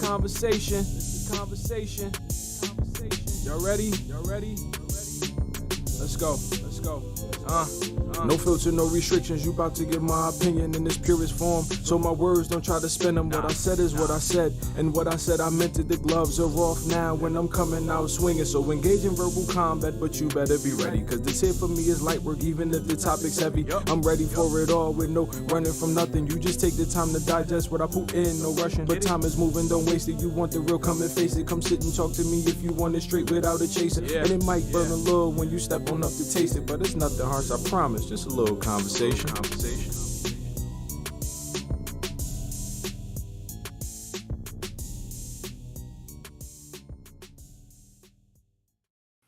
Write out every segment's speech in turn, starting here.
conversation. It's the conversation. Y'all ready? Let's go. No filter, no restrictions. You about to get my opinion in its purest form. So my words, don't try to spin them. What I said is what I said. And what I said, I meant it. The gloves are off now when I'm coming out swinging. So engage in verbal combat, but you better be ready. Cause this here for me is light work, even if the topic's heavy. I'm ready for it all with no running from nothing. You just take the time to digest what I put in, no rushing. But time is moving, don't waste it. You want the real, come and face it. Come sit and talk to me if you want it straight without a chaser. And it might burn a little when you step on up to taste it. But it's nothing harsh, I promise. Just a little conversation.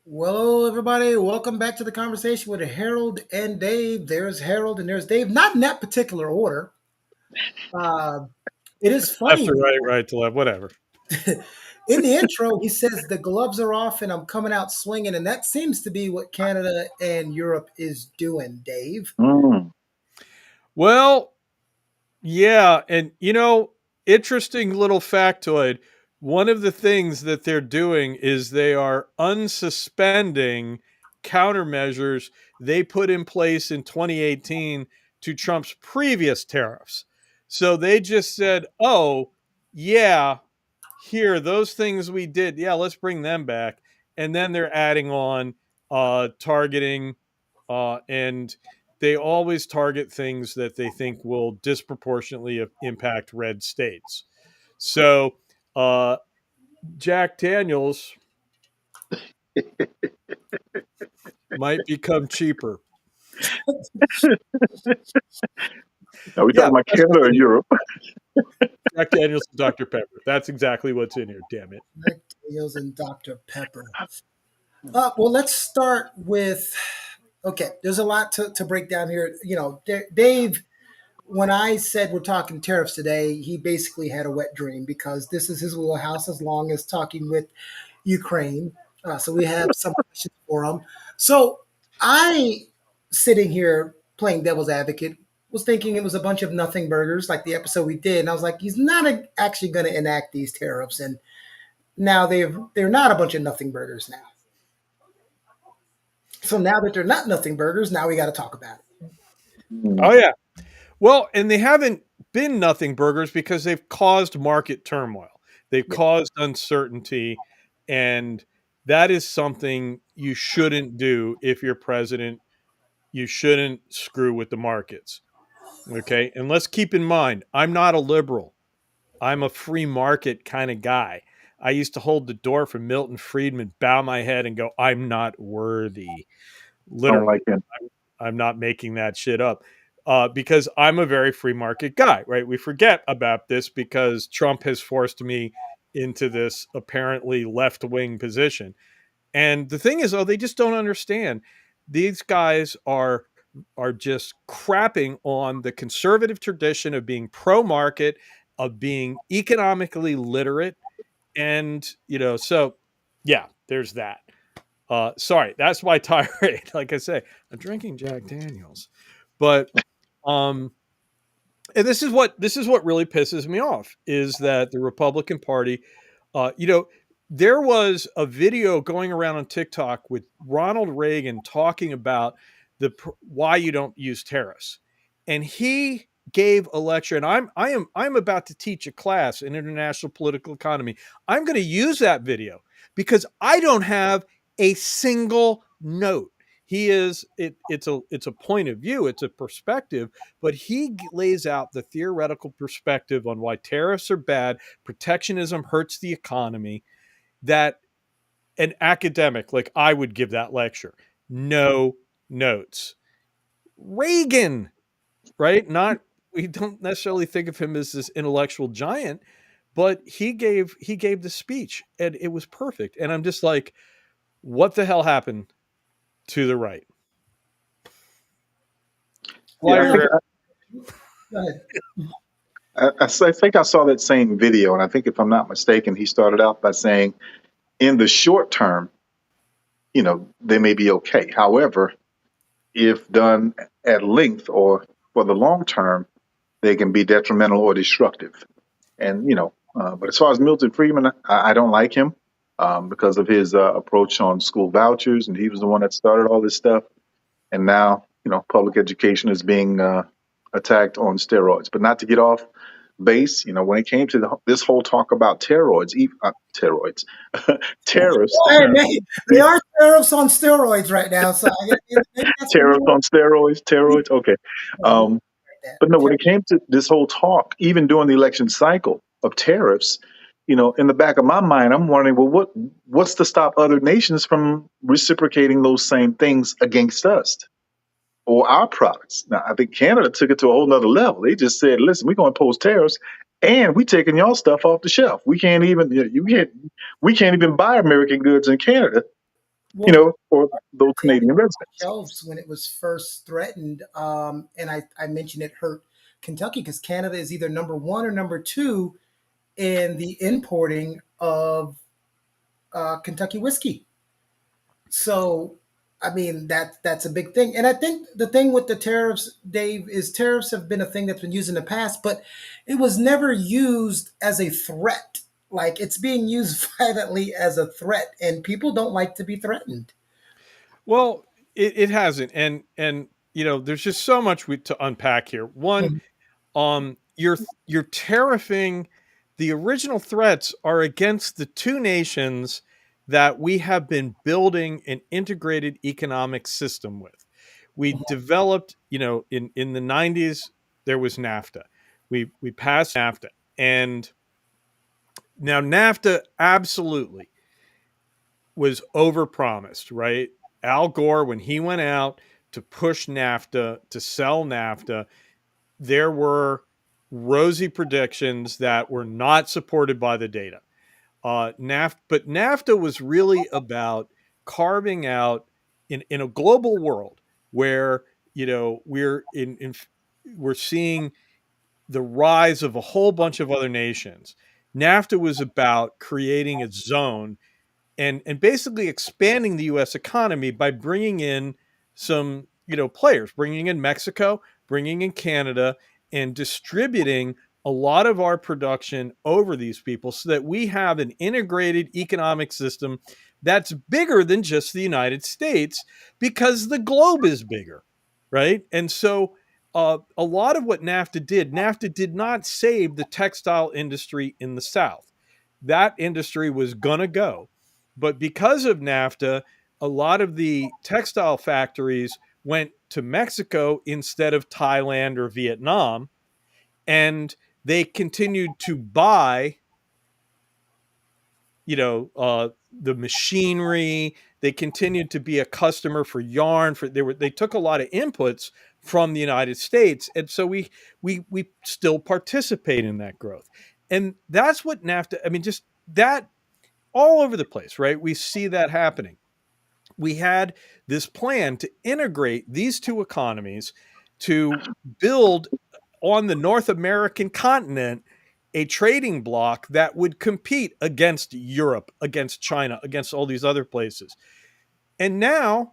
Well, everybody, welcome back to the conversation with Harold and Dave. There's Harold and there's Dave, not in that particular order. It is funny. Left to right to left, whatever. In the intro, he says the gloves are off and I'm coming out swinging, and that seems to be what Canada and Europe is doing, Dave. Well, yeah, and interesting little factoid. One of the things that they're doing is they are unsuspending countermeasures they put in place in 2018 to Trump's previous tariffs. So they just said, oh, yeah, here, those things we did, yeah, let's bring them back. And then they're adding on targeting, and they always target things that they think will disproportionately impact red states. So Jack Daniels might become cheaper. Are we talking about Canada or Europe? Jack Daniels and Dr. Pepper. That's exactly what's in here, damn it. Jack Daniels and Dr. Pepper. Well, let's start with, okay, there's a lot to break down here. Dave, when I said we're talking tariffs today, he basically had a wet dream because this is his wheelhouse as long as talking with Ukraine. So we have some questions for him. So I, sitting here playing devil's advocate, was thinking it was a bunch of nothing burgers like the episode we did. And I was like, he's not actually going to enact these tariffs. And now they're not a bunch of nothing burgers now. So now that they're not nothing burgers, now we got to talk about it. Oh, yeah. Well, and they haven't been nothing burgers because they've caused market turmoil. They've caused uncertainty. And that is something you shouldn't do if you're president. You shouldn't screw with the markets. Okay. And let's keep in mind, I'm not a liberal. I'm a free market kind of guy. I used to hold the door for Milton Friedman, bow my head and go, I'm not worthy. Literally, like him. I'm not making that shit up because I'm a very free market guy, right? We forget about this because Trump has forced me into this apparently left-wing position. And the thing is, they just don't understand. These guys are just crapping on the conservative tradition of being pro-market, of being economically literate. And, so yeah, there's that. Sorry, that's my tirade. Like I say, I'm drinking Jack Daniels, but, and this is what really pisses me off is that the Republican Party, there was a video going around on TikTok with Ronald Reagan talking about why you don't use tariffs. And he gave a lecture, and I'm about to teach a class in international political economy. I'm going to use that video because I don't have a single note. It's a point of view, it's a perspective, but he lays out the theoretical perspective on why tariffs are bad, protectionism hurts the economy, that an academic like I would give that lecture. No notes. Reagan, right? We don't necessarily think of him as this intellectual giant, but he gave the speech and it was perfect. And I'm just like, what the hell happened to the right? I think I saw that same video, and I think if I'm not mistaken, he started out by saying, in the short term, they may be okay. However, if done at length or for the long term, they can be detrimental or destructive. And, But as far as Milton Friedman, I don't like him because of his approach on school vouchers, and he was the one that started all this stuff. And now, public education is being attacked on steroids. But not to get off base, when it came to this whole talk about steroids, tariffs, Hey, man, they are tariffs on steroids right now, so maybe that's the tariffs new on steroids. Okay. one. Um, But no, when it came to this whole talk, even during the election cycle of tariffs, in the back of my mind, I'm wondering, well, what's to stop other nations from reciprocating those same things against us or our products? Now, I think Canada took it to a whole nother level. They just said, listen, we're going to impose tariffs and we taking y'all stuff off the shelf. We can't even, we can't even buy American goods in Canada, Well, for those Canadian residents. shelves when it was first threatened, and I mentioned it hurt Kentucky because Canada is either number one or number two in the importing of Kentucky whiskey. So, I mean that's a big thing, and I think the thing with the tariffs, Dave, is tariffs have been a thing that's been used in the past, but it was never used as a threat. Like it's being used violently as a threat, and people don't like to be threatened. Well, it hasn't, and there's just so much to unpack here. One, Mhm. you're tariffing. The original threats are against the two nations that we have been building an integrated economic system with. We developed, in the 90s there was NAFTA. We passed NAFTA, and now NAFTA absolutely was overpromised, right? Al Gore, when he went out to push NAFTA, to sell NAFTA, there were rosy predictions that were not supported by the data. But NAFTA was really about carving out in a global world where we're seeing the rise of a whole bunch of other nations. NAFTA was about creating a zone and basically expanding the U.S. economy by bringing in some players, bringing in Mexico, bringing in Canada, and distributing a lot of our production over these people so that we have an integrated economic system that's bigger than just the United States because the globe is bigger, right? And so a lot of what NAFTA did not save the textile industry in the South. That industry was going to go. But because of NAFTA, a lot of the textile factories went to Mexico instead of Thailand or Vietnam, and they continued to buy, the machinery. They continued to be a customer for yarn. They took a lot of inputs from the United States, and so we still participate in that growth, and that's what NAFTA. I mean, just that all over the place, right? We see that happening. We had this plan to integrate these two economies to build on the North American continent a trading bloc that would compete against Europe, against China, against all these other places. And now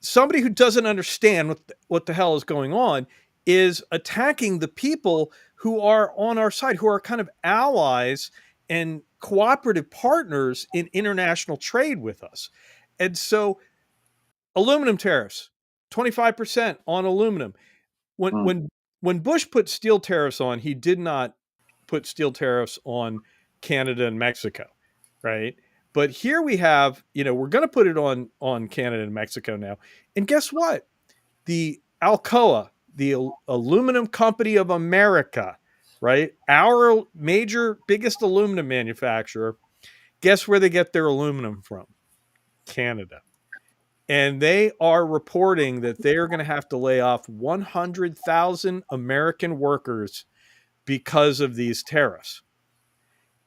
somebody who doesn't understand what the hell is going on is attacking the people who are on our side, who are kind of allies and cooperative partners in international trade with us. And so aluminum tariffs, 25% on aluminum. When Mm. when when Bush put steel tariffs on, he did not put steel tariffs on Canada and Mexico, right? But here we have, we're going to put it on Canada and Mexico now. And guess what? The Alcoa, the Aluminum Company of America, right? Our major, biggest aluminum manufacturer. Guess where they get their aluminum from? Canada. And they are reporting that they are going to have to lay off 100,000 American workers because of these tariffs.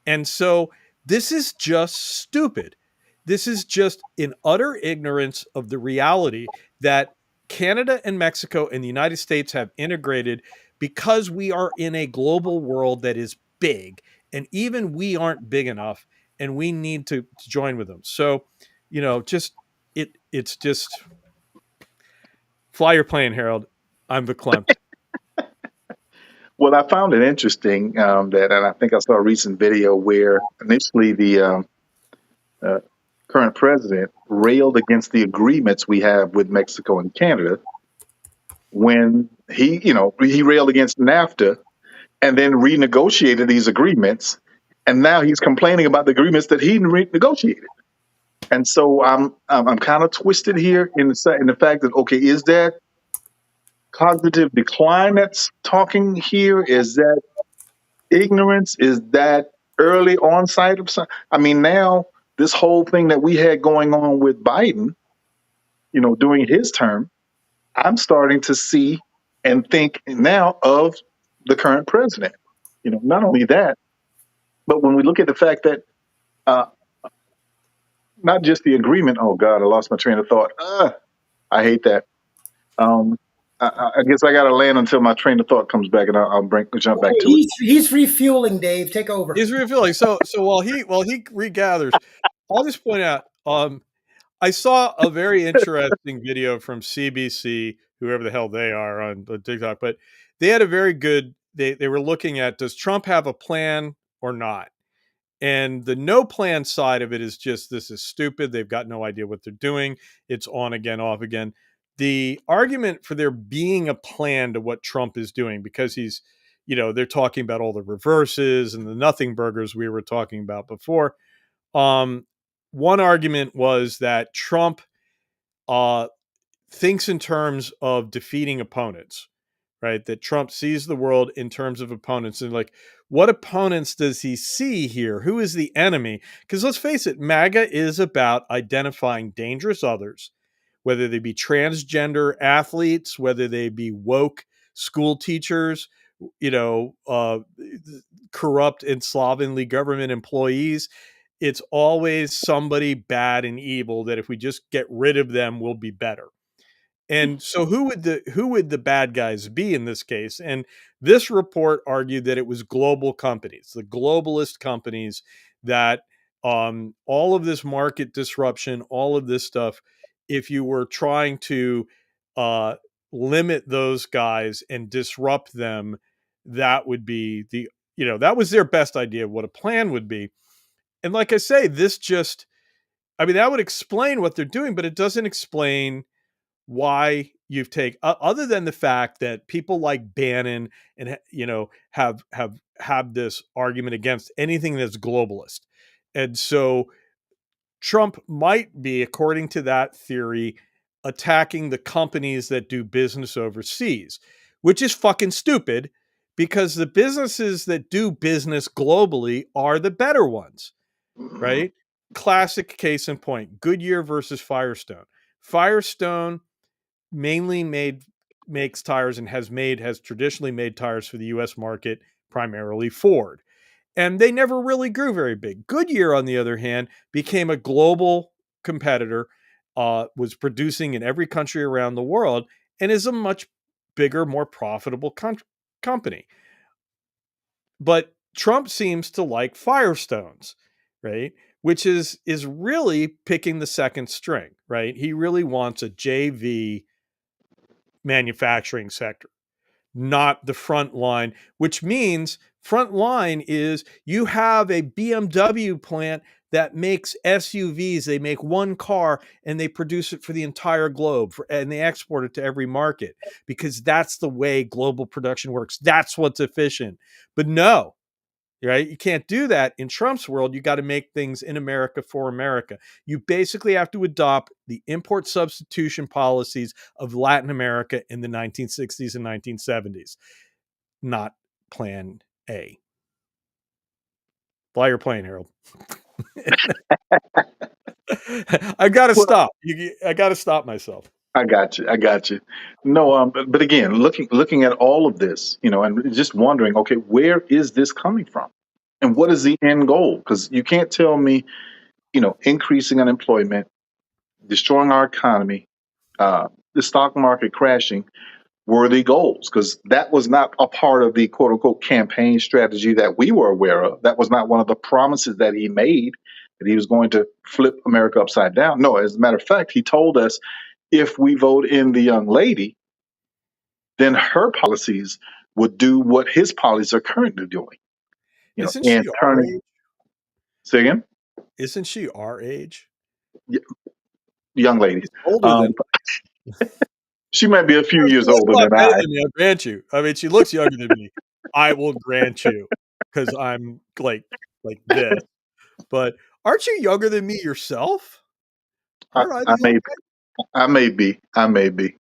And so this is just stupid. This is just in utter ignorance of the reality that Canada and Mexico and the United States have integrated because we are in a global world that is big. And even we aren't big enough and we need to join with them. So, just it's just fly your plane, Harold. I'm verklempt. Well, I found it interesting and I think I saw a recent video where initially the uh, current president railed against the agreements we have with Mexico and Canada when he railed against NAFTA and then renegotiated these agreements, and now he's complaining about the agreements that he renegotiated. And so I'm kind of twisted here in the fact that, okay, is that cognitive decline that's talking here? Is that ignorance? Is that early onsight of some? I mean, now this whole thing that we had going on with Biden, during his term, I'm starting to see and think now of the current president. Not only that, but when we look at the fact that uh, not just the agreement. Oh God, I lost my train of thought. I hate that. Um, I guess I got to land until my train of thought comes back, and I'll jump back to it. He's refueling. Dave, take over. He's revealing. So while he regathers, I'll just point out. I saw a very interesting video from CBC, whoever the hell they are on TikTok, but they had a very good. They were looking at, does Trump have a plan or not? And the no plan side of it is just, this is stupid. They've got no idea what they're doing. It's on again, off again. The argument for there being a plan to what Trump is doing, because he's, they're talking about all the reverses and the nothing burgers we were talking about before. One argument was that Trump thinks in terms of defeating opponents, right? That Trump sees the world in terms of opponents, and like, what opponents does he see here? Who is the enemy? Because let's face it, MAGA is about identifying dangerous others, whether they be transgender athletes, whether they be woke school teachers, corrupt and slovenly government employees. It's always somebody bad and evil that if we just get rid of them, we'll be better. And so who would the bad guys be in this case? And this report argued that it was global companies, the globalist companies, that all of this market disruption, all of this stuff, if you were trying to limit those guys and disrupt them, that would be that was their best idea of what a plan would be. And like I say, that would explain what they're doing, but it doesn't explain why you've taken, other than the fact that people like Bannon and have this argument against anything that's globalist. And so Trump might be, according to that theory, attacking the companies that do business overseas, which is fucking stupid, because the businesses that do business globally are the better ones, right? Classic case in point, Goodyear versus Firestone. Firestone mainly makes tires and has traditionally made tires for the US market, primarily Ford. And they never really grew very big. Goodyear, on the other hand, became a global competitor, was producing in every country around the world, and is a much bigger, more profitable company. But Trump seems to like Firestones, right? Which is really picking the second string, right? He really wants a JV manufacturing sector, not the front line, which means front line is you have a BMW plant that makes SUVs. They make one car and they produce it for the entire globe, and they export it to every market, because that's the way global production works. That's what's efficient. But no, right? You can't do that. In Trump's world, you got to make things in America for America. You basically have to adopt the import substitution policies of Latin America in the 1960s and 1970s, not Plan A. Fly your plane, Harold. I got to stop. I got to stop myself. I got you. No, but again, looking at all of this, and just wondering, okay, where is this coming from, and what is the end goal? Because you can't tell me, increasing unemployment, destroying our economy, the stock market crashing, were the goals, because that was not a part of the quote unquote campaign strategy that we were aware of. That was not one of the promises that he made, that he was going to flip America upside down. No, as a matter of fact, he told us, if we vote in the young lady, then her policies would do what his policies are currently doing, Isn't and she our turning. age? Say again, Isn't she our age? young lady. She's older Um, than she might be a few she years looks older a lot than better I. than me, I'll grant you. I mean, she looks younger than me. I will grant you, because I'm like this. But aren't you younger than me yourself? I, Aren't I I the old may, guy? I may be, I may be.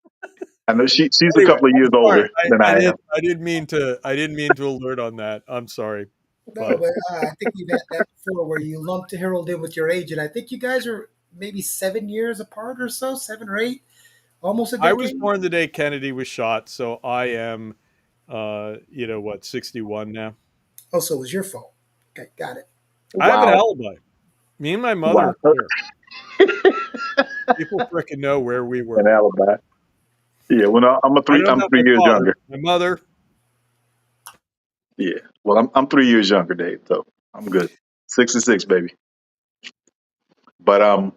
I know she's a Anyway, couple of I'm years sorry. older than I am. I didn't mean to alert on that. I'm sorry. No, But but I think we've had that before where you lumped Harold in with your age, and I think you guys are maybe 7 years apart or so, 7 or 8, almost a I was decade. born the day Kennedy was shot, so I am 61 now. Oh, so it was your fault. Okay, got it. I have an Wow, alibi. Me and my mother wow, are clear. People frickin' know where we an were. alibi. Yeah, well, no, I don't I'm have my 3 years father. younger. My mother. Yeah, well, I'm 3 years younger, Dave. So I'm good. 66, baby. But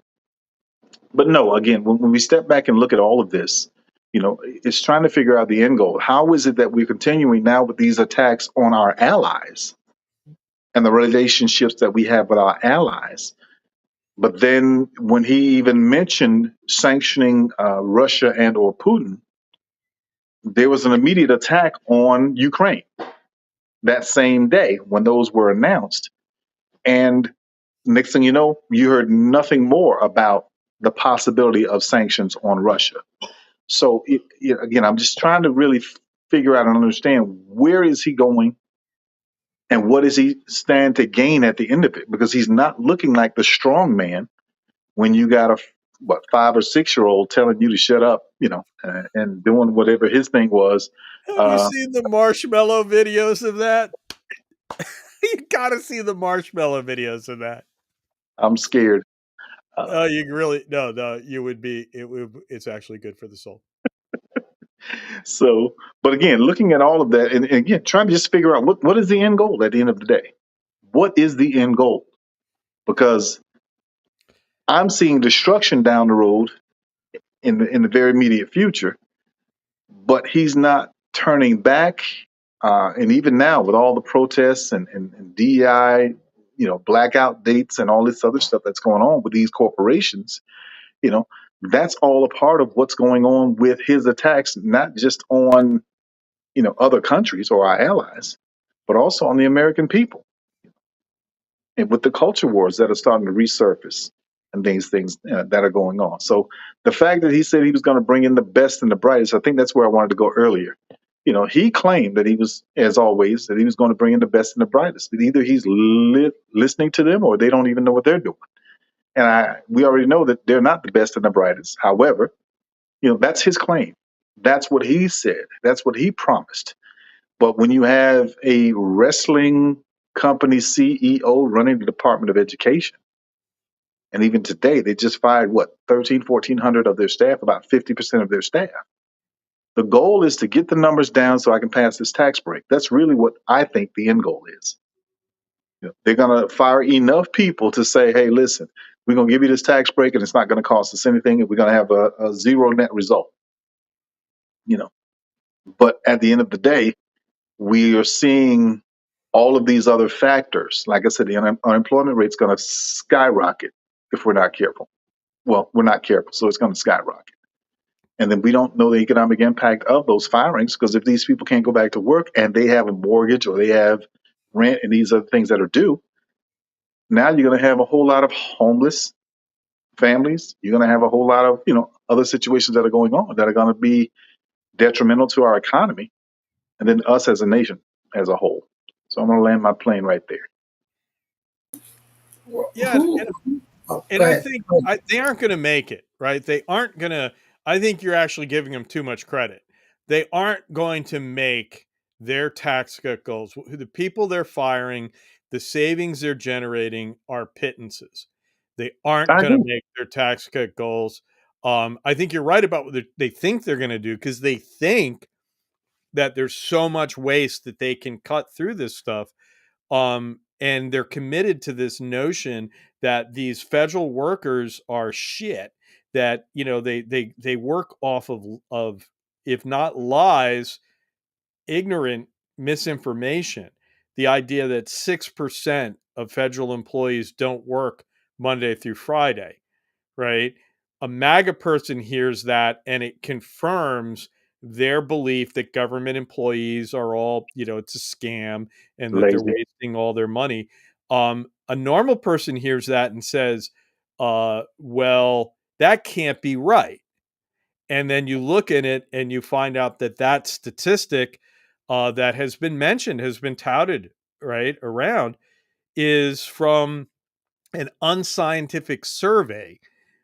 but no, again, when we step back and look at all of this, it's trying to figure out the end goal. How is it that we're continuing now with these attacks on our allies and the relationships that we have with our allies? But then when he even mentioned sanctioning Russia and or Putin, there was an immediate attack on Ukraine that same day when those were announced. And next thing you know, you heard nothing more about the possibility of sanctions on Russia. So again, I'm just trying to really figure out and understand where is he going and what does he stand to gain at the end of it? Because he's not looking like the strong man when you got a 5 or 6 year old telling you to shut up, and doing whatever his thing was. Have you Uh, seen the marshmallow videos of that? You gotta see the marshmallow videos of that. I'm scared. Uh, Oh, you really no. You would be. It's actually good for the soul. so, but again, looking at all of that, and again, trying to just figure out what is the end goal at the end of the day. What is the end goal? Because I'm seeing destruction down the road in the very immediate future, but he's not turning back. And even now, with all the protests and DEI, blackout dates and all this other stuff that's going on with these corporations, you know, that's all a part of what's going on with his attacks, not just on other countries or our allies, but also on the American people, and with the culture wars that are starting to resurface and things that are going on. So the fact that he said he was going to bring in the best and the brightest, I think that's where I wanted to go earlier. He claimed that he was, as always, that he was going to bring in the best and the brightest. But either he's listening to them or they don't even know what they're doing. And we already know that they're not the best and the brightest. However, that's his claim. That's what he said. That's what he promised. But when you have a wrestling company CEO running the Department of Education, and even today they just fired what 1,400 of their staff, about 50% of their staff. The goal is to get the numbers down so I can pass this tax break. That's really what I think the end goal is. They're going to fire enough people to say, hey, listen, we're going to give you this tax break and it's not going to cost us anything, and we're going to have a zero net result. You know, but at the end of the day, we are seeing all of these other factors. Like I said, the unemployment rate is going to skyrocket if we're not careful. Well, we're not careful, so it's going to skyrocket. And then we don't know the economic impact of those firings, because if these people can't go back to work and they have a mortgage or they have rent and these other things that are due, now you're going to have a whole lot of homeless families. You're going to have a whole lot of other situations that are going on that are going to be detrimental to our economy and then us as a nation as a whole. So I'm going to land my plane right there. Yeah, Who? Oh, and go I ahead. think they aren't going to make it, right? They aren't going to. I think you're actually giving them too much credit. They aren't going to make their tax cut goals. The people they're firing, the savings they're generating are pittances. They aren't I going to agree. make their tax cut goals. I think you're right about what they think they're going to do, because they think that there's so much waste that they can cut through this stuff. And they're committed to this notion that these federal workers are shit, that they work off of if not lies, ignorant misinformation. The idea that 6% of federal employees don't work Monday through Friday, right? A MAGA person hears that and it confirms their belief that government employees are all, it's a scam and that they're Lazy. wasting all their money. A normal person hears that and says, well, that can't be right. And then you look at it and you find out that that statistic that has been mentioned, has been touted right around, is from an unscientific survey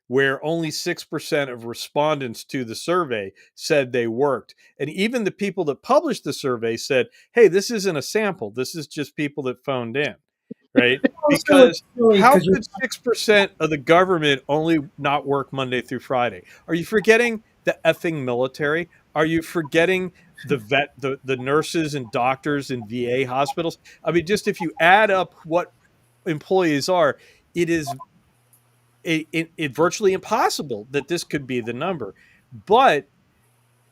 where only 6% of respondents to the survey said they worked. And even the people that published the survey said, hey, this isn't a sample. This is just people that phoned in, right? Also, it's Because silly how because could 6% of the government only not work Monday through Friday? Are you forgetting the effing military? Are you forgetting the nurses and doctors in VA hospitals? I mean, just if you add up what employees are, it is it virtually impossible that this could be the number. But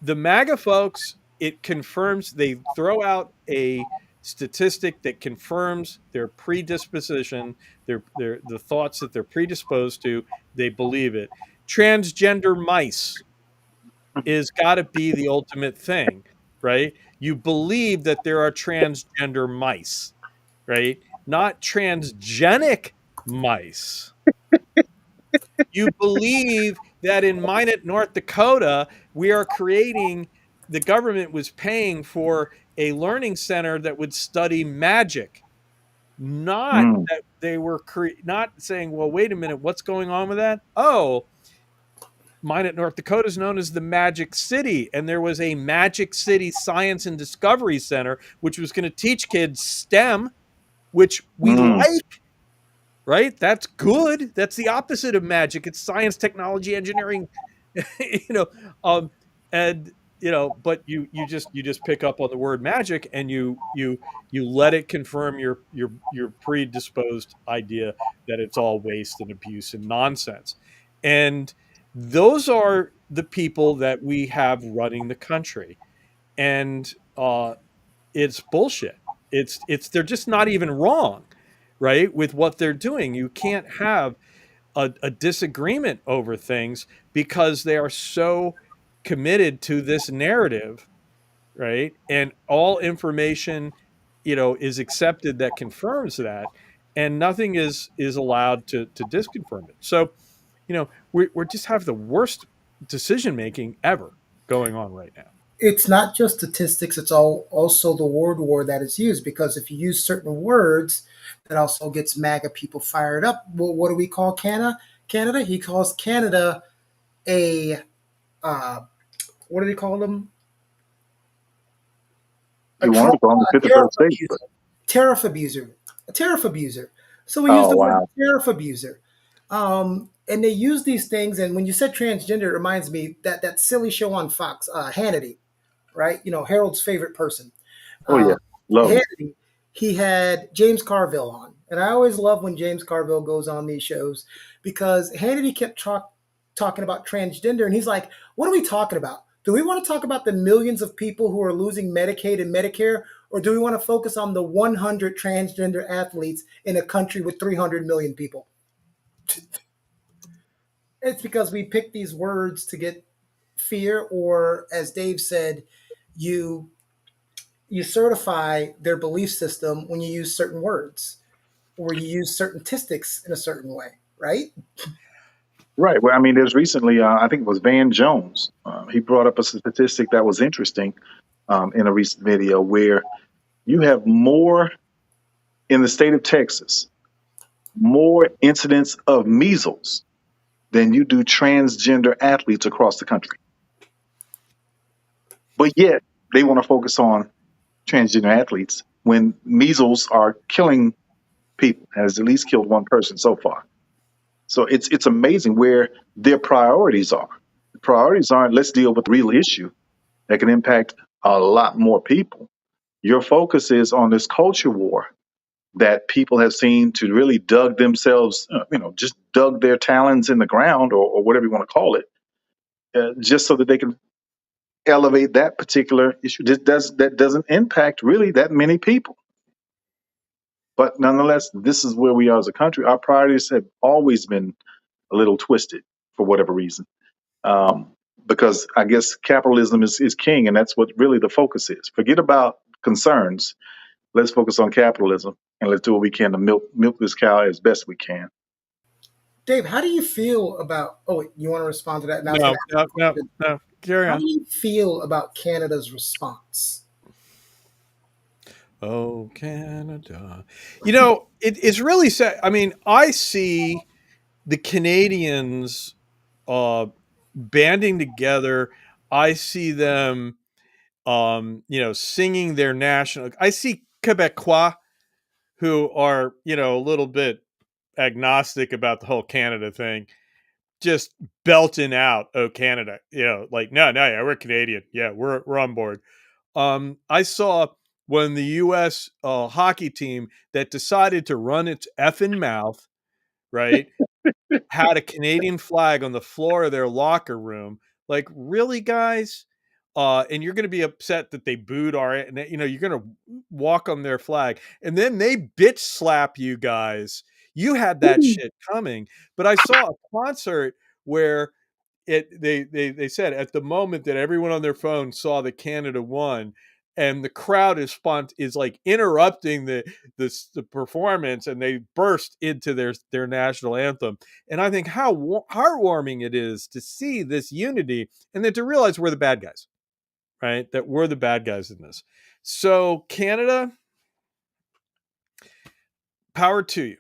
the MAGA folks, it confirms, they throw out a statistic that confirms their predisposition, their the thoughts that they're predisposed to, they believe it. Transgender mice is got to be the ultimate thing, right? You believe that there are transgender mice, right? Not transgenic mice. You believe that in Minot, North Dakota, we are creating, the government was paying for a learning center that would study magic, not Mm. that they were not saying, well, wait a minute, what's going on with that? Oh, Minot, North Dakota is known as the Magic City, and there was a Magic City Science and Discovery Center, which was going to teach kids STEM, which we Mm. like, right? That's good. That's the opposite of magic. It's science, technology, engineering, you know, and but you just pick up on the word magic and you let it confirm your predisposed idea that it's all waste and abuse and nonsense. And those are the people that we have running the country. And it's bullshit. It's they're just not even wrong, right? With what they're doing. You can't have a disagreement over things because they are so committed to this narrative, right? And all information, is accepted that confirms that, and nothing is allowed to disconfirm it. So, we're just have the worst decision making ever going on right now. it's not just statistics, it's all also the word war that is used, because if you use certain words, that also gets MAGA people fired up. Well, what do we call Canada? He calls Canada a what do they call them? A, You wanted to go on the tariff 51st state, abuser. but Tariff abuser. A tariff abuser. So we use oh the word wow. tariff abuser. And they use these things. And when you said transgender, it reminds me that silly show on Fox, Hannity, right? Harold's favorite person. Oh Uh, yeah. Love him. Hannity, he had James Carville on. And I always love when James Carville goes on these shows, because Hannity kept talking about transgender. And he's like, what are we talking about? Do we want to talk about the millions of people who are losing Medicaid and Medicare? Or do we want to focus on the 100 transgender athletes in a country with 300 million people? It's because we pick these words to get fear, or as Dave said, you you certify their belief system when you use certain words or you use certain statistics in a certain way, right? Right. Well, I mean, there's recently, I think it was Van Jones. He brought up a statistic that was interesting in a recent video where you have more in the state of Texas, more incidents of measles than you do transgender athletes across the country. But yet they want to focus on transgender athletes when measles are killing people, has at least killed one person so far. So it's amazing where their priorities are. The priorities aren't let's deal with the real issue that can impact a lot more people. Your focus is on this culture war that people have seen to really dug themselves, just dug their talons in the ground, or whatever you want to call it, just so that they can elevate that particular issue. That doesn't impact really that many people. But nonetheless, this is where we are as a country. Our priorities have always been a little twisted for whatever reason. Um, because I guess capitalism is king, and that's what really the focus is. Forget about concerns. Let's focus on capitalism, and let's do what we can to milk this cow as best we can. Dave, how do you feel about? Oh, wait, you want to respond to that? Now, No. Carry how on. do you feel about Canada's response? Oh, Canada. It's really sad. I mean, I see the Canadians banding together. I see them, singing their national. I see Quebecois who are, a little bit agnostic about the whole Canada thing, just belting out, "Oh, Canada," like, no, yeah, we're Canadian, yeah, we're on board. I saw when the U.S. Hockey team that decided to run its effing mouth, right, had a Canadian flag on the floor of their locker room. Like, really, guys? And you're going to be upset that they booed and you're going to walk on their flag, and then they bitch slap you guys. You had that shit coming. But I saw a concert where they said at the moment that everyone on their phone saw that Canada won, and the crowd is like interrupting the performance, and they burst into their national anthem. And I think how heartwarming it is to see this unity, and then to realize we're the bad guys, right? That we're the bad guys in this. So Canada, power to you.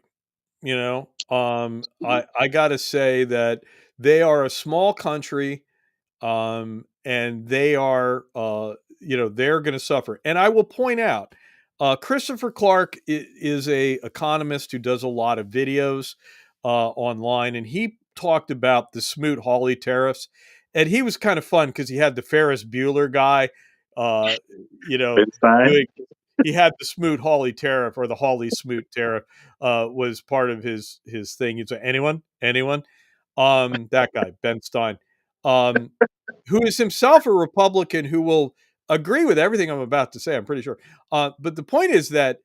I gotta say that they are a small country, and they are, they're going to suffer. And I will point out, Christopher Clark is a economist who does a lot of videos online, and he talked about the Smoot-Hawley tariffs, and he was kind of fun because he had the Ferris Bueller guy, uh, It's fine. doing. He had the Smoot-Hawley tariff, or the Hawley-Smoot tariff, was part of his thing. He'd say, anyone, that guy, Ben Stein. Um, who is himself a Republican who will agree with everything I'm about to say, I'm pretty sure. But the point is that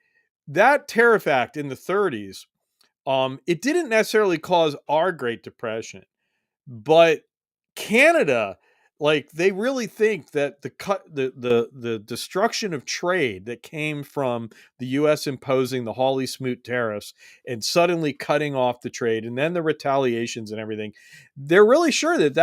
Tariff Act in the 30s, it didn't necessarily cause our Great Depression, but Canada, like, they really think that the destruction of trade that came from the U.S. imposing the Hawley-Smoot tariffs and suddenly cutting off the trade, and then the retaliations and everything, they're really sure that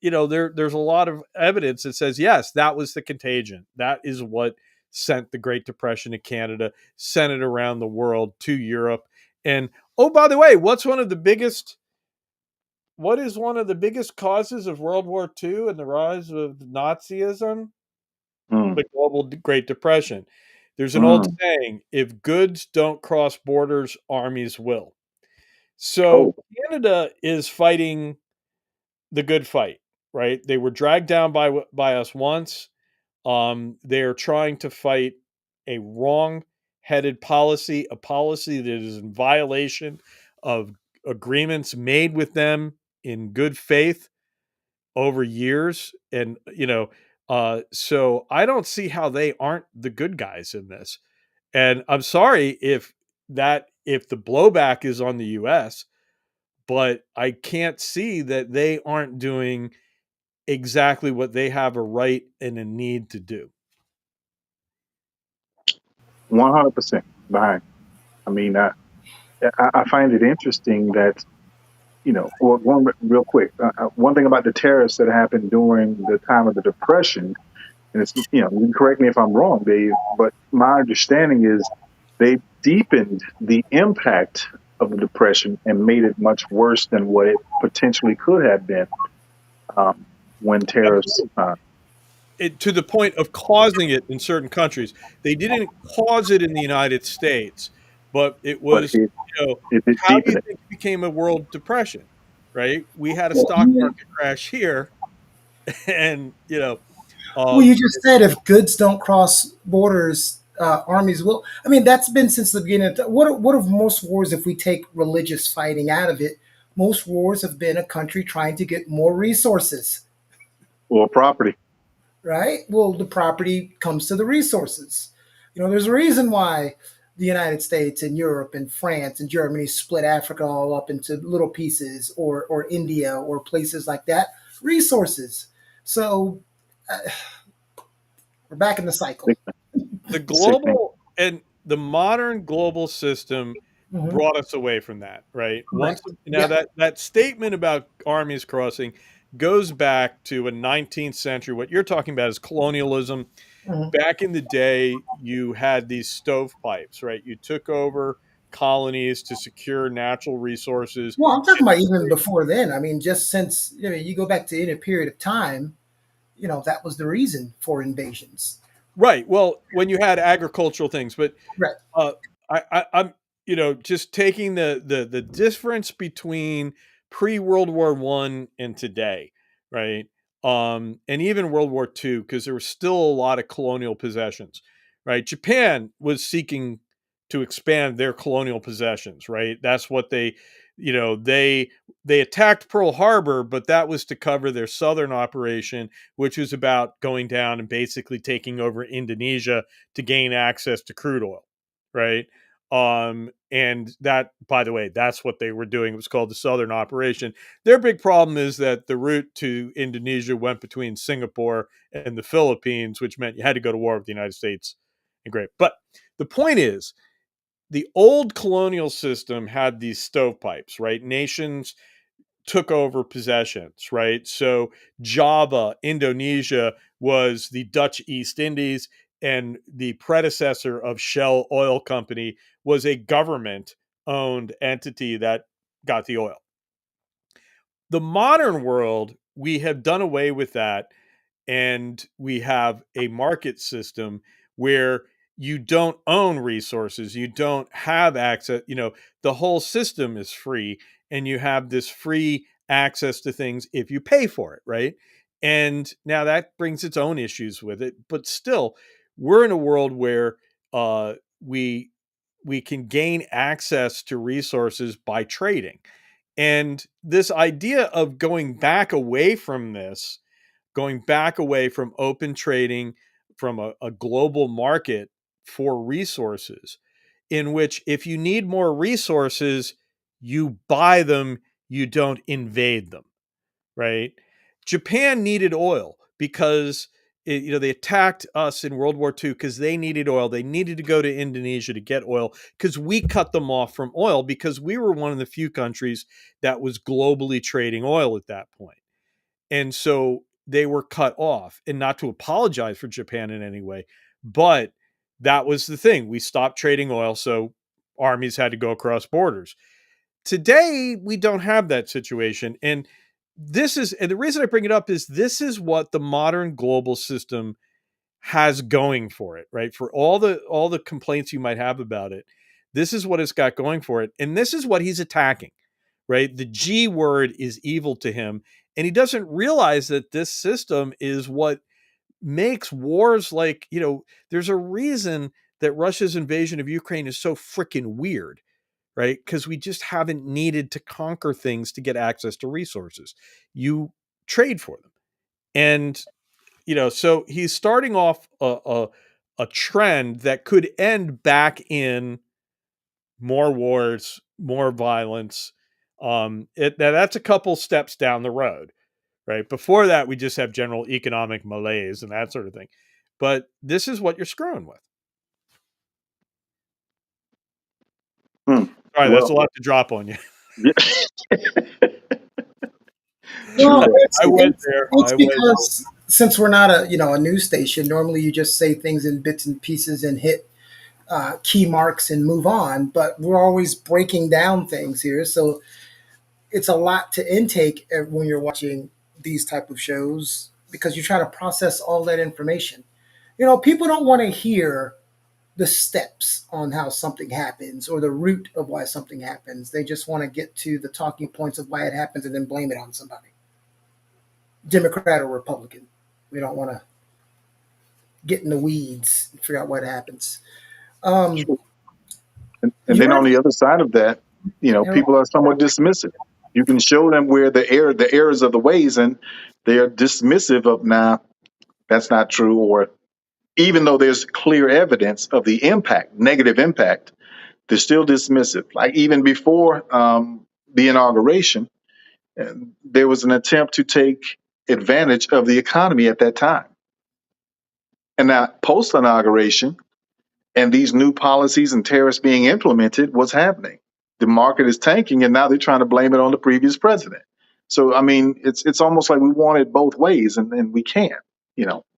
there's a lot of evidence that says, yes, that was the contagion. That is what sent the Great Depression to Canada, sent it around the world to Europe. And, oh, by the way, what is one of the biggest causes of World War II and the rise of Nazism? Mm, The global Great Depression. There's an old mm. saying, if goods don't cross borders, armies will. So Oh, Canada is fighting the good fight, right? They were dragged down by us once. They are trying to fight a wrong-headed policy, a policy that is in violation of agreements made with them in good faith over years. And so I don't see how they aren't the good guys in this. And I'm sorry if the blowback is on the US, but I can't see that they aren't doing exactly what they have a right and a need to do. 100% behind. I mean, I find it interesting that, well, one real quick, one thing about the tariffs that happened during the time of the Depression, and it's, you can correct me if I'm wrong, Dave, but my understanding is they deepened the impact of the Depression and made it much worse than what it potentially could have been, when tariffs. To the point of causing it in certain countries. They didn't cause it in the United States, but it But was, it did how do you deepen it. think it became a world depression, right? We had a Well, stock market crash here, and, well, you just said if goods don't cross borders, armies will. I mean, that's been since the beginning. What of most wars, if we take religious fighting out of it, most wars have been a country trying to get more resources, Or property. right? Well, the property comes to the resources. There's a reason why the United States and Europe and France and Germany split Africa all up into little pieces, or India or places like that. Resources. So we're back in the cycle. The Sickening. global and the modern global system Mhm. brought us away from that, right? Once Correct. now Yeah. that statement about armies crossing goes back to a 19th century. What you're talking about is colonialism. Mhm. Back in the day, you had these stovepipes, right? You took over colonies to secure natural resources. Well, I'm talking about even before then. I mean, just since you go back to any period of time, that was the reason for invasions. Right. Well, when you had agricultural things, but Right. uh, I'm just taking the difference between pre World War One and today, right? And even World War Two, because there was still a lot of colonial possessions, right? Japan was seeking to expand their colonial possessions, right? That's what they attacked Pearl Harbor, but that was to cover their southern operation, which was about going down and basically taking over Indonesia to gain access to crude oil, right? And that, by the way, that's what they were doing. It was called the Southern Operation. Their big problem is that the route to Indonesia went between Singapore and the Philippines, which meant you had to go to war with the United States and great. But the point is, the old colonial system had these stovepipes, right? Nations took over possessions, right? So Java, Indonesia was the Dutch East Indies, and the predecessor of Shell Oil Company was a government owned entity that got the oil. The modern world, we have done away with that, and we have a market system where you don't own resources, you don't have access, the whole system is free, and you have this free access to things if you pay for it, right? And now that brings its own issues with it, but still we're in a world where uh, we we can gain access to resources by trading. And this idea of going back away from open trading, from a global market for resources, in which if you need more resources, you buy them, you don't invade them, right? Japan needed oil because they attacked us in World War II because they needed oil. They needed to go to Indonesia to get oil because we cut them off from oil because we were one of the few countries that was globally trading oil at that point. And so they were cut off, and not to apologize for Japan in any way, but that was the thing. We stopped trading oil, so armies had to go across borders. Today, we don't have that situation. And the reason I bring it up is this is what the modern global system has going for it, right? For all the complaints you might have about it, this is what it's got going for it. And this is what he's attacking, right? The G word is evil to him. And he doesn't realize that this system is what makes wars like, there's a reason that Russia's invasion of Ukraine is so freaking weird, right? Because we just haven't needed to conquer things to get access to resources. You trade for them. And, so he's starting off a trend that could end back in more wars, more violence. That's a couple steps down the road, right? Before that, we just have general economic malaise and that sort of thing. But this is what you're screwing with. Hmm. All right, that's Well, a lot to drop on you. yeah. Well, Sure. it's, I went it's, there. it's because since we're not a news station, normally you just say things in bits and pieces and hit key marks and move on. But we're always breaking down things here, so it's a lot to intake when you're watching these type of shows because you try to process all that information. People don't want to hear the steps on how something happens or the root of why something happens. They just want to get to the talking points of why it happens and then blame it on somebody, Democrat or Republican. We don't want to get in the weeds and figure out what happens. Um, And you then on ever, the other side of that, people are somewhat dismissive. You can show them where the errors of the ways, and they are dismissive of, nah, that's not true, or even though there's clear evidence of the impact, negative impact, they're still dismissive. Like even before the inauguration, there was an attempt to take advantage of the economy at that time. And now, post inauguration, and these new policies and tariffs being implemented, what's happening? The market is tanking, and now they're trying to blame it on the previous president. So, I mean, it's almost like we want it both ways, and we can't.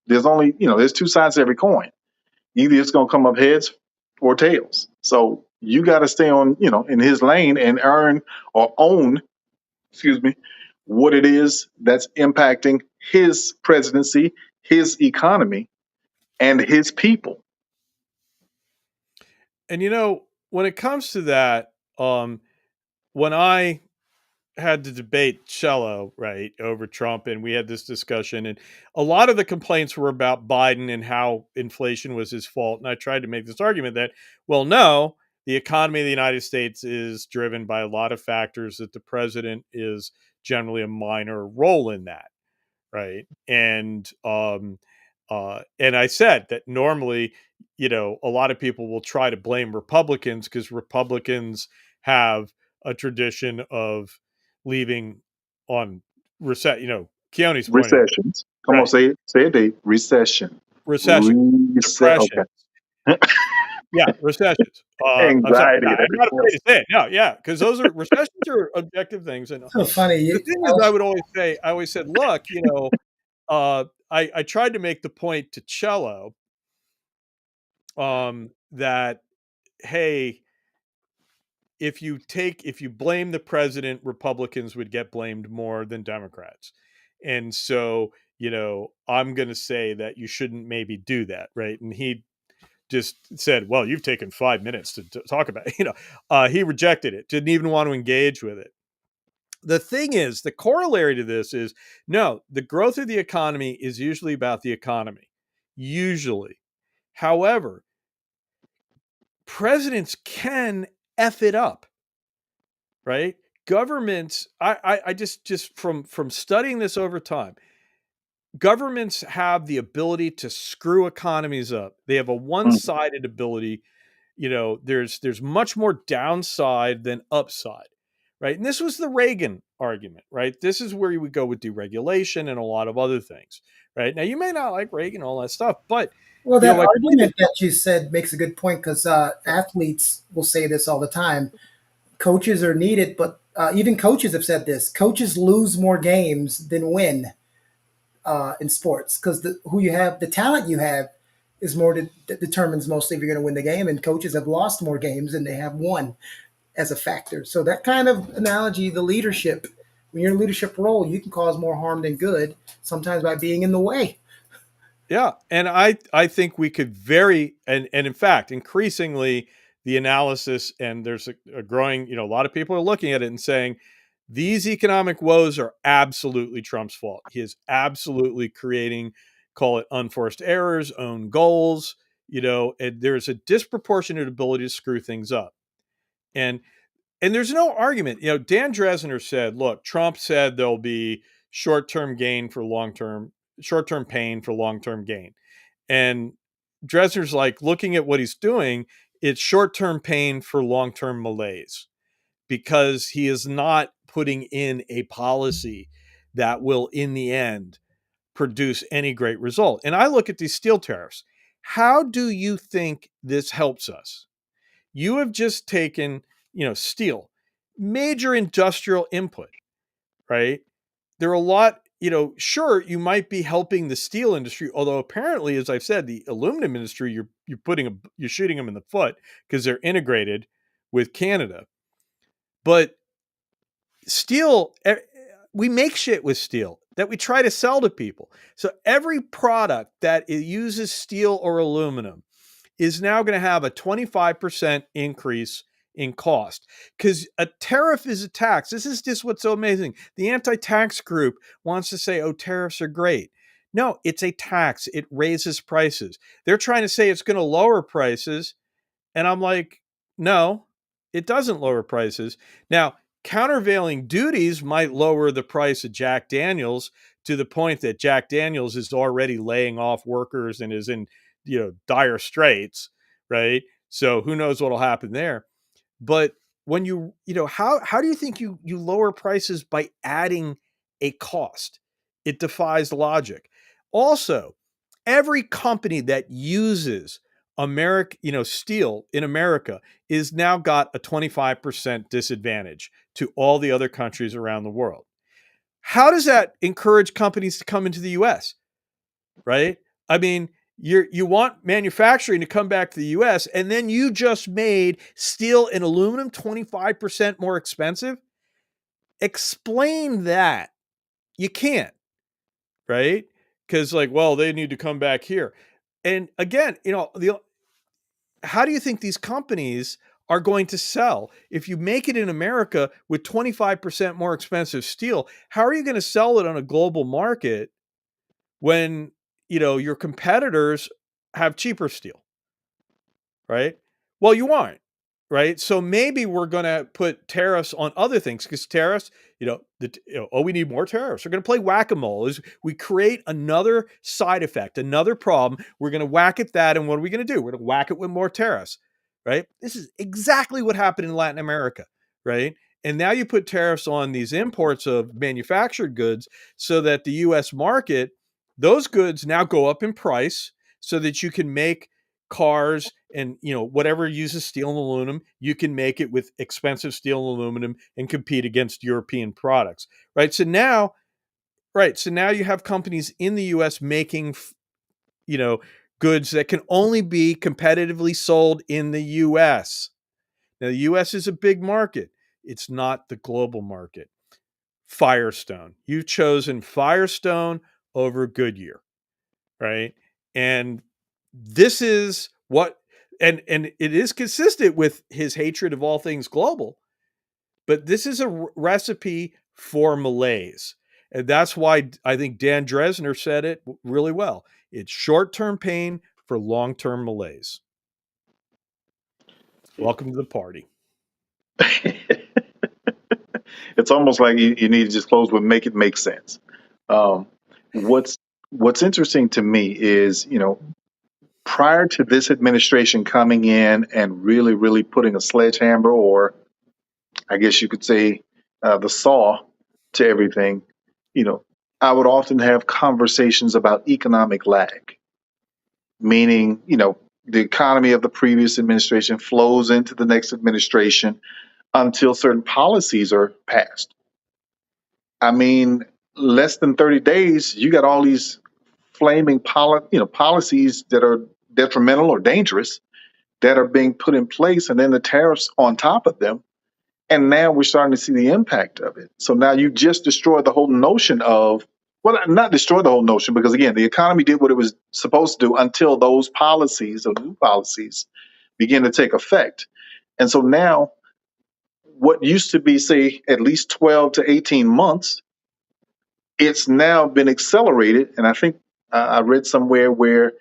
There's only there's two sides to every coin. Either it's going to come up heads or tails. So you got to stay on in his lane and earn or own, excuse me, what it is that's impacting his presidency, his economy, and his people. And when it comes to that, when I had to debate Cello, right, over Trump, and we had this discussion, and a lot of the complaints were about Biden and how inflation was his fault. And I tried to make this argument that, well, no, the economy of the United States is driven by a lot of factors, that the president is generally a minor role in that, right? And I said that normally, a lot of people will try to blame Republicans because Republicans have a tradition of leaving on Keone's pointing, Recessions. Come on, right? say it, Dave. Recession. Recession, Okay. depression. Yeah, recessions. I'm sorry. Anxiety Yeah, and I'm not everything afraid else. to say it. No, yeah, because those are recessions are objective things. And So funny. the thing is, I always said, look, I tried to make the point to Cello that, hey, if you blame the president, Republicans would get blamed more than Democrats. And so, I'm going to say that you shouldn't maybe do that. Right. And he just said, well, you've taken 5 minutes to talk about it. He rejected it, didn't even want to engage with it. The thing is, the corollary to this is, no, the growth of the economy is usually about the economy. Usually. However, presidents can F it up, right? Governments, I just from studying this over time, governments have the ability to screw economies up. They have a Mm. one-sided ability. There's much more downside than upside, right? And this was the Reagan argument, right? This is where you would go with deregulation and a lot of other things, right? Now, you may not like Reagan, all that stuff, but Well, that my point is, argument that you said makes a good point because athletes will say this all the time. Coaches are needed, but even coaches have said this. Coaches lose more games than win in sports because who you have, the talent you have, is more that determines mostly if you're going to win the game. And coaches have lost more games than they have won as a factor. So that kind of analogy, the leadership, when you're in a leadership role, you can cause more harm than good, sometimes by being in the way. yeah, and I think we could and in fact, increasingly the analysis, and there's a growing, a lot of people are looking at it and saying these economic woes are absolutely Trump's fault. He is absolutely creating, call it unforced errors, own goals, and there's a disproportionate ability to screw things up. And there's no argument. Dan Dresner said, look, Trump said there'll be short-term gain for long-term, short-term pain for long-term gain. And Dresner's like, looking at what he's doing, it's short-term pain for long-term malaise, because he is not putting in a policy that will, in the end, produce any great result. And I look at these steel tariffs. How do you think this helps us? You have just taken, steel, major industrial input, right? There are a lot, sure, you might be helping the steel industry, although apparently, as I've said, the aluminum industry, you're shooting them in the foot because they're integrated with Canada. But steel, we make shit with steel that we try to sell to people. So every product that uses steel or aluminum is now going to have a 25% increase in cost, because a tariff is a tax. This is just what's so amazing. The anti-tax group wants to say, oh, tariffs are great. No, it's a tax. It raises prices. They're trying to say it's going to lower prices. And I'm like, no, it doesn't lower prices. Now, countervailing duties might lower the price of Jack Daniels to the point that Jack Daniels is already laying off workers and is in, dire straits, right? So who knows what'll happen there. But when how do you think you lower prices by adding a cost? It defies logic. Also, every company that uses steel in America is now got a 25% disadvantage to all the other countries around the world. How does that encourage companies to come into the US? Right? I mean, you want manufacturing to come back to the US, and then you just made steel and aluminum 25% more expensive. Explain that. You can't, right? Because they need to come back here. And again, how do you think these companies are going to sell? If you make it in America with 25% more expensive steel, how are you going to sell it on a global market when, your competitors have cheaper steel, right? Well, you aren't, right? So maybe we're going to put tariffs on other things, because tariffs, we need more tariffs. We're going to play whack-a-mole. We create another side effect, another problem. We're going to whack at that. And what are we going to do? We're going to whack it with more tariffs, right? This is exactly what happened in Latin America, right? And now you put tariffs on these imports of manufactured goods so that the US market, those goods now go up in price so that you can make cars and whatever uses steel and aluminum, you can make it with expensive steel and aluminum and compete against European products, right? So now you have companies in the US making goods that can only be competitively sold in the US. Now the US is a big market. It's not the global market. Firestone. You've chosen Firestone over Goodyear, right? And this is what and it is consistent with his hatred of all things global, but this is a recipe for malaise. And that's why I think Dan Dresner said it really well. It's short-term pain for long-term malaise. Welcome to the party. It's almost like you need to just close with make it make sense. Um, what's interesting to me is, prior to this administration coming in and really, really putting a sledgehammer, or I guess you could say the saw to everything, you know, I would often have conversations about economic lag, meaning, the economy of the previous administration flows into the next administration until certain policies are passed. I mean, less than 30 days, you got all these flaming policies that are detrimental or dangerous that are being put in place, and then the tariffs on top of them. And now we're starting to see the impact of it. So now you just destroyed the whole notion of, well, not destroy the whole notion, because again, the economy did what it was supposed to do until those policies or new policies begin to take effect. And so now what used to be, say, at least 12 to 18 months, it's now been accelerated. And I think I read somewhere where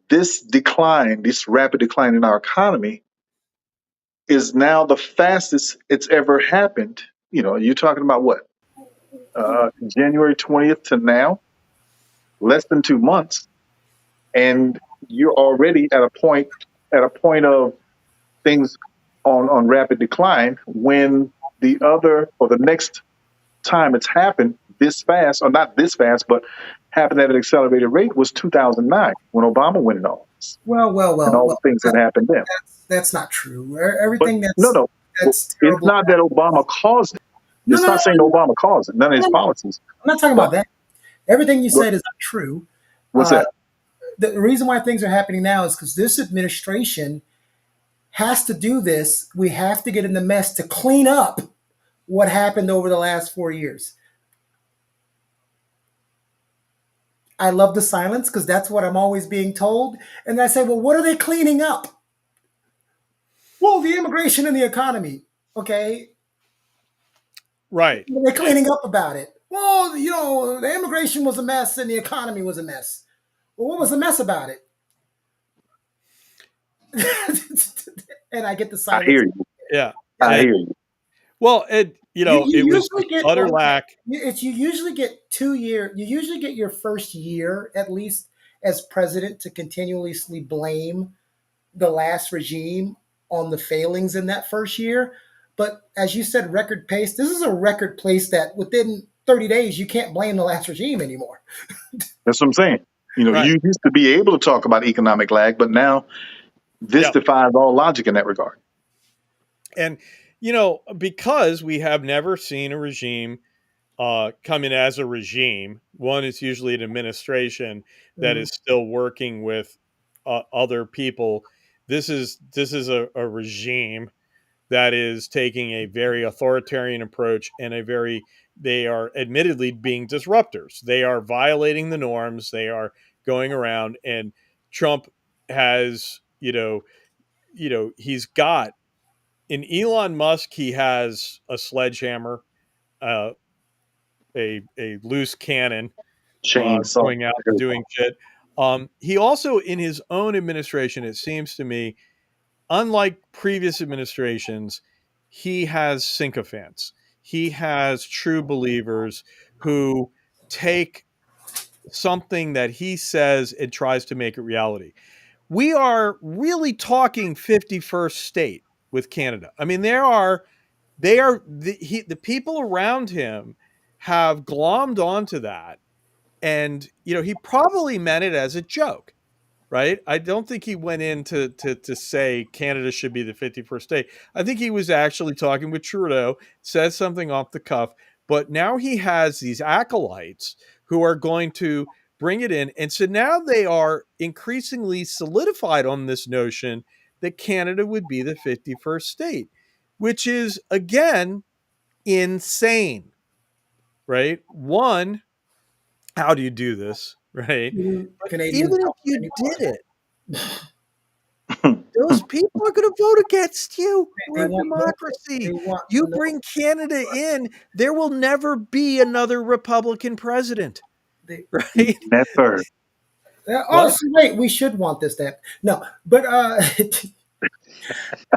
this decline, this rapid decline in our economy, is now the fastest it's ever happened. You're talking about what? January 20th to now, less than 2 months. And you're already at a point of things on rapid decline, when the next time it's happened this fast, or not this fast, but happened at an accelerated rate, was 2009 when Obama went in office. Well, And all the things that happened then. that's not true. But Everything no. that's It's terrible. not that Obama caused it. No, It's no, not saying no, Obama caused it. None of his no. policies. I'm not talking But about that. Everything you what, said is not true. what's Uh, that? the reason why things are happening now is because this administration has to do this. We have to get in the mess to clean up what happened over the last 4 years. I love the silence because that's what I'm always being told. And I say, well, what are they cleaning up? Well, the immigration and the economy. Okay. Right. They're cleaning up about it. Well, the immigration was a mess and the economy was a mess. Well, what was the mess about it? And I get the I silence. hear you. Yeah. I And hear you. well, You it was usually just get utter like lack. it's you usually get 2 year. You usually get your first year at least as president to continuously blame the last regime on the failings in that first year. But as you said, record pace. This is a record pace that within 30 days you can't blame the last regime anymore. That's what I'm saying. Right. You used to be able to talk about economic lag, but now this Yeah. defies all logic in that regard. And, because we have never seen a regime come in as a regime, one is usually an administration that Mhm. is still working with other people. This is a regime that is taking a very authoritarian approach and they are admittedly being disruptors. They are violating the norms. They are going around, and Trump has, he's got in Elon Musk, he has a sledgehammer, uh, a loose cannon, Chainsaw. going out and doing shit. He also, in his own administration, it seems to me, unlike previous administrations, he has sycophants. He has true believers who take something that he says and tries to make it reality. We are really talking 51st state with Canada. I mean, the people around him have glommed onto that, and he probably meant it as a joke, right? I don't think he went in to say Canada should be the 51st state. I think he was actually talking with Trudeau, said something off the cuff, but now he has these acolytes who are going to bring it in. And so now they are increasingly solidified on this notion that Canada would be the 51st state, which is, again, insane, right? One, how do you do this, right? But Canadians even if don't you anymore. did it, those people are going to vote against you. They We're a want they democracy. want You no. bring Canada in, there will never be another Republican president, They, right? Never. What? so wait, we should want this to happen. No, but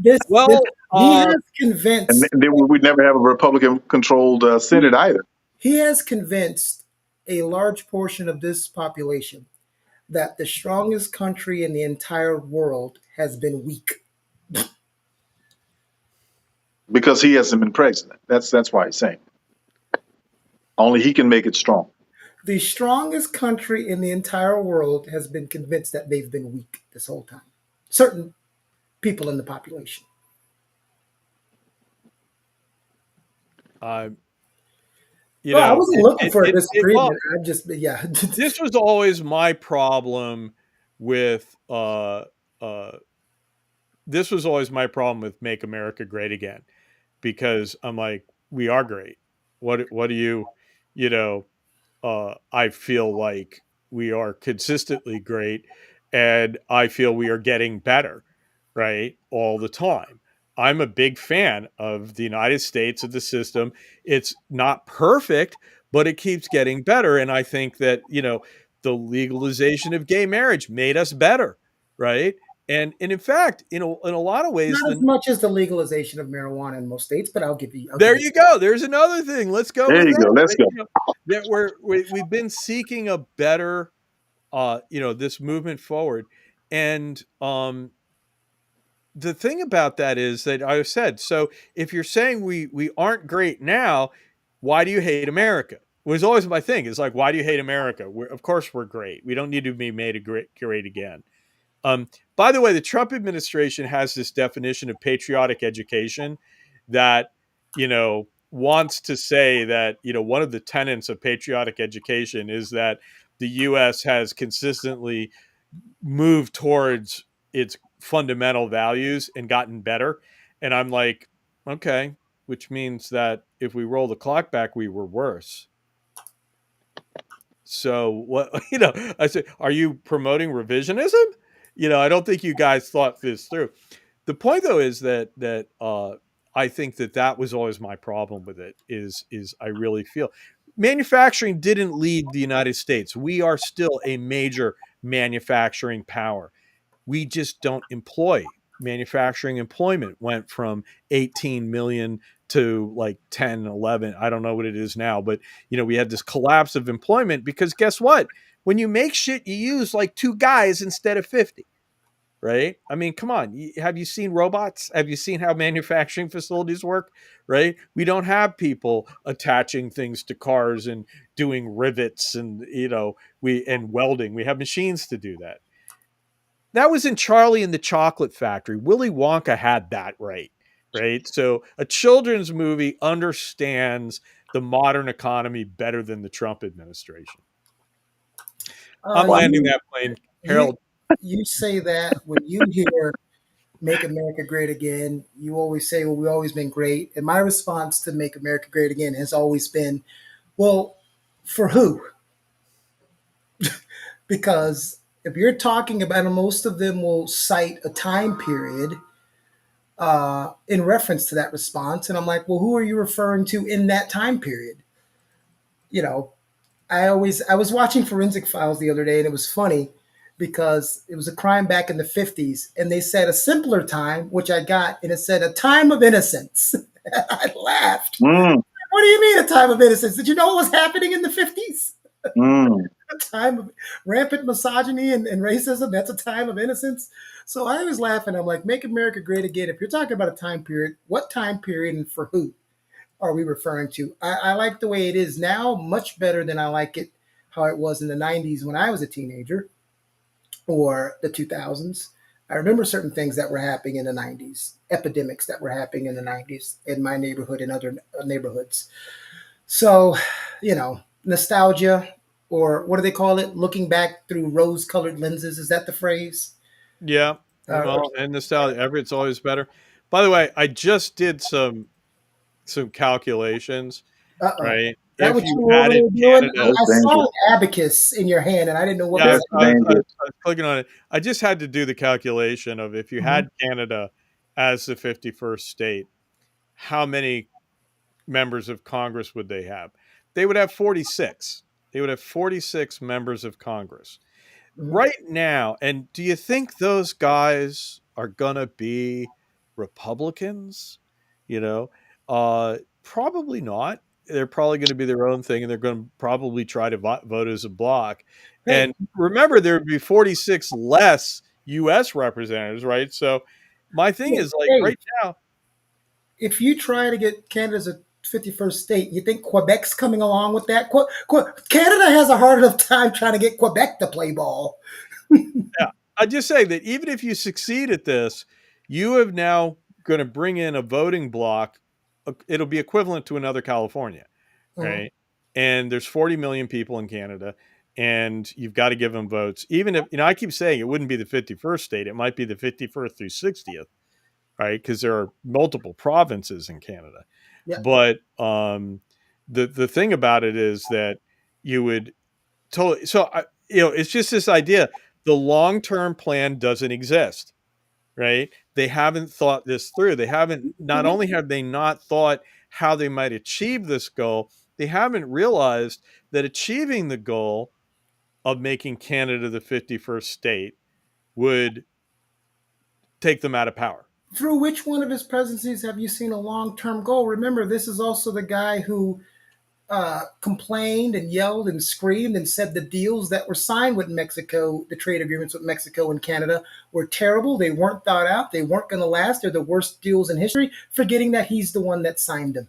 this Well, he has And convinced then we'd never have a Republican controlled Senate either. he has convinced a large portion of this population that the strongest country in the entire world has been weak. Because he hasn't been president. That's why he's saying. Only he can make it strong. The strongest country in the entire world has been convinced that they've been weak this whole time. Certain people in the population. uh, Well, I wasn't looking for a well, disagreement. I just, yeah. this was always my problem with uh, this was always my problem with Make America Great Again, because I'm like, we are great. What do you know, I feel like we are consistently great, and I feel we are getting better, right, all the time. I'm a big fan of the United States, of the system. It's not perfect, but it keeps getting better. And I think that, the legalization of gay marriage made us better, right? And in fact, in a lot of ways, Not as much as the legalization of marijuana in most states, but I'll give there you. you go. There's another thing. Let's go There with you go. that. Let's Right? go. That we've been seeking a better, this movement forward. And the thing about that is that I said, so if you're saying we aren't great now, why do you hate America? Was always my thing. It's like, why do you hate America? Of course we're great. We don't need to be made great again. By the way, the Trump administration has this definition of patriotic education that, wants to say that, one of the tenets of patriotic education is that the U.S. has consistently moved towards its fundamental values and gotten better. And I'm like, okay, which means that if we roll the clock back, we were worse. So what, I said, are you promoting revisionism? I don't think you guys thought this through. The point though is that I think that was always my problem with it is I really feel manufacturing didn't lead the United States. We are still a major manufacturing power. We just don't employ. Manufacturing employment went from 18 million to like 10, 11. I don't know what it is now, but we had this collapse of employment because guess what? When you make shit, you use like 2 guys instead of 50. Right? I mean, come on. Have you seen robots? Have you seen how manufacturing facilities work? Right? We don't have people attaching things to cars and doing rivets and welding. We have machines to do that. That was in Charlie and the Chocolate Factory. Willy Wonka had that right? So a children's movie understands the modern economy better than the Trump administration. I'm You, landing that plane, you Harold. you say that when you hear "Make America Great Again," you always say, "Well, we've always been great." And my response to "Make America Great Again" has always been, "Well, for who?" Because if you're talking about, and most of them will cite a time period in reference to that response, and I'm like, "Well, who are you referring to in that time period?" You know, I was watching Forensic Files the other day, and it was funny because it was a crime back in the 50s, and they said a simpler time, which I got, and it said a time of innocence. I laughed. Mm, What do you mean a time of innocence? Did you know what was happening in the 50s? mm. A time of rampant misogyny and racism. That's a time of innocence. So I was laughing. I'm like, make America great again. If you're talking about a time period, what time period and for who are we referring to? I like the way it is now much better than I like it how it was in the 90s when I was a teenager or the 2000s. I remember certain things that were happening in the 90s, epidemics that were happening in the 90s in my neighborhood and other neighborhoods. So, nostalgia, or what do they call it? Looking back through rose colored lenses. Is that the phrase? Yeah. Or, Well, and nostalgia. It's always better. By the way, I just did some calculations, uh-oh. right? That If what you you were over added there doing? Canada, I That's saw dangerous. an abacus in your hand and I didn't know what yeah, was That's that. dangerous. I was clicking on it. I just had to do the calculation of if you Mhm. had Canada as the 51st state, how many members of Congress would they have? They would have 46. They would have 46 members of Congress. Mhm. Right now, and do you think those guys are gonna be Republicans? You know, probably not. They're probably going to be their own thing, and they're going to probably try to vote as a bloc. Hey, And remember, there would be 46 less U.S. representatives, right? So my thing is like hey, right now, if you try to get Canada as a 51st state, you think Quebec's coming along with that? Canada has a hard enough time trying to get Quebec to play ball. yeah, I just say that even if you succeed at this, you have now going to bring in a voting bloc. It'll be equivalent to another California, Mhm. right? And there's 40 million people in Canada, and you've got to give them votes. Even if, I keep saying it wouldn't be the 51st state, it might be the 51st through 60th, right? Because there are multiple provinces in Canada. Yeah. But the thing about it is that you would totally, so it's just this idea. The long term plan doesn't exist, right? They haven't thought this through. They haven't, not only have they not thought how they might achieve this goal, they haven't realized that achieving the goal of making Canada the 51st state would take them out of power. Through which one of his presidencies have you seen a long term goal? Remember, this is also the guy who complained and yelled and screamed and said the deals that were signed with Mexico, the trade agreements with Mexico and Canada, were terrible. They weren't thought out. They weren't going to last. They're the worst deals in history, forgetting that he's the one that signed them.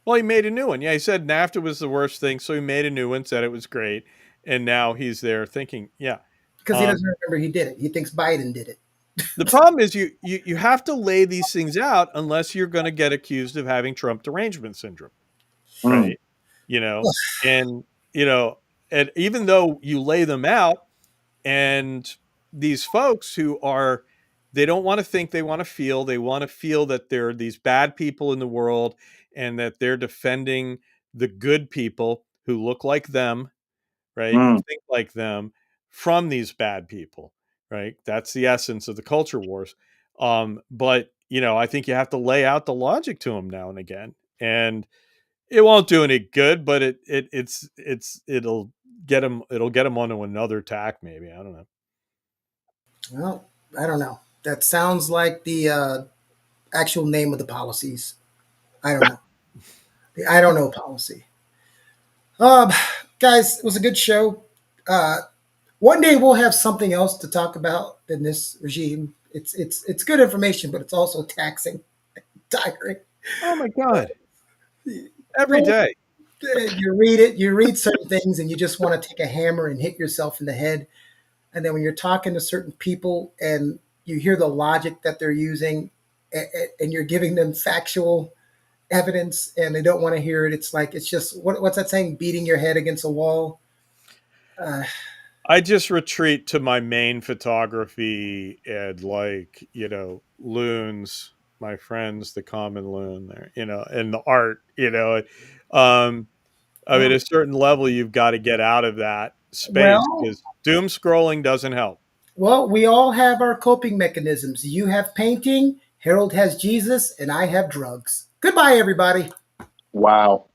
Well, he made a new one. Yeah, he said NAFTA was the worst thing, so he made a new one, said it was great, and now he's there thinking, yeah. Because he Um, doesn't remember he did it. He thinks Biden did it. the problem is you have to lay these things out unless you're going to get accused of having Trump derangement syndrome, Mm, right? You know, and you know, and even though you lay them out, and these folks who are, they don't want to think, they want to feel, they want to feel that there are these bad people in the world and that they're defending the good people who look like them, right, and mm. think like them from these bad people, right? That's the essence of the culture wars. But I think you have to lay out the logic to them now and again, and it won't do any good, but it'll get them onto another tack. Maybe, I don't know. Well, I don't know. That sounds like the actual name of the policies. I don't know. I don't know policy. Um, guys, it was a good show. One day we'll have something else to talk about than this regime. It's good information, but it's also taxing, tiring. Oh my God. Every Well, day. you read it, you read certain things, and you just want to take a hammer and hit yourself in the head. And then when you're talking to certain people and you hear the logic that they're using, and you're giving them factual evidence, and they don't want to hear it, it's like it's just what's that saying? Beating your head against a wall. Uh, I just retreat to my main photography and like, loons, my friends, the common loon there, and the art, Um, I mean, well, at a certain level, you've got to get out of that space well, because doom scrolling doesn't help. well, we all have our coping mechanisms. You have painting, Harold has Jesus, and I have drugs. Goodbye, everybody. Wow.